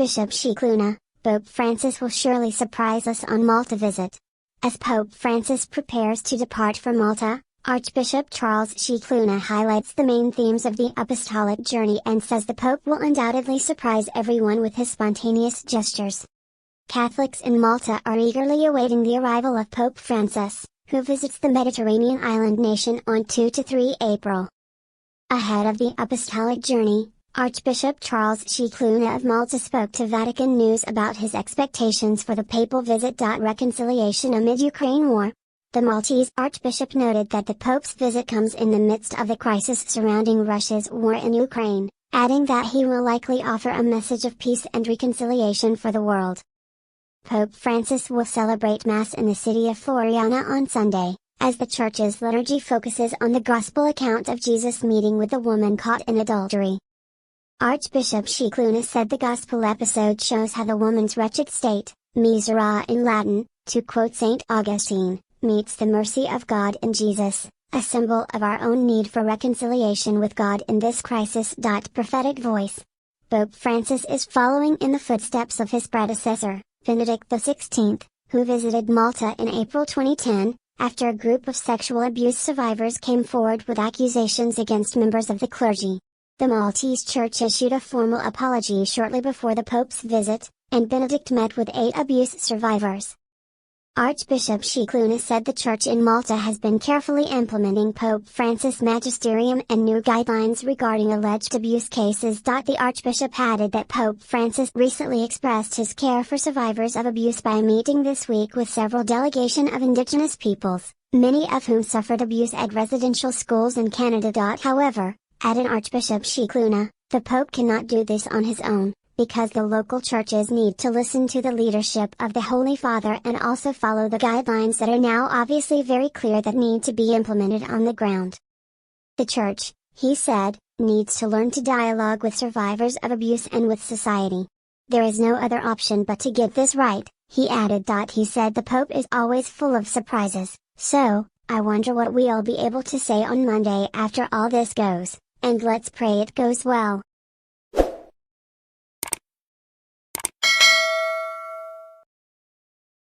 Archbishop Scicluna, Pope Francis will surely surprise us on Malta visit. As Pope Francis prepares to depart for Malta, Archbishop Charles Scicluna highlights the main themes of the apostolic journey and says the Pope will undoubtedly surprise everyone with his spontaneous gestures. Catholics in Malta are eagerly awaiting the arrival of Pope Francis, who visits the Mediterranean island nation on 2 to 3 April. Ahead of the apostolic journey, Archbishop Charles Scicluna of Malta spoke to Vatican News about his expectations for the papal visit. Reconciliation amid Ukraine war. The Maltese Archbishop noted that the Pope's visit comes in the midst of the crisis surrounding Russia's war in Ukraine, adding that he will likely offer a message of peace and reconciliation for the world. Pope Francis will celebrate Mass in the city of Floriana on Sunday, as the Church's liturgy focuses on the Gospel account of Jesus meeting with the woman caught in adultery. Archbishop Scicluna said the Gospel episode shows how the woman's wretched state, misera in Latin, to quote St. Augustine, meets the mercy of God in Jesus, a symbol of our own need for reconciliation with God in this crisis. Prophetic voice. Pope Francis is following in the footsteps of his predecessor, Benedict XVI, who visited Malta in April 2010, after a group of sexual abuse survivors came forward with accusations against members of the clergy. The Maltese Church issued a formal apology shortly before the Pope's visit, and Benedict met with 8 abuse survivors. Archbishop Scicluna said the Church in Malta has been carefully implementing Pope Francis' magisterium and new guidelines regarding alleged abuse cases. The Archbishop added that Pope Francis recently expressed his care for survivors of abuse by meeting this week with several delegation of indigenous peoples, many of whom suffered abuse at residential schools in Canada. However, added Archbishop Scicluna, the Pope cannot do this on his own, because the local churches need to listen to the leadership of the Holy Father and also follow the guidelines that are now obviously very clear that need to be implemented on the ground. The Church, he said, needs to learn to dialogue with survivors of abuse and with society. There is no other option but to get this right, he added. He said the Pope is always full of surprises, so, I wonder what we'll be able to say on Monday after all this goes, and let's pray it goes well.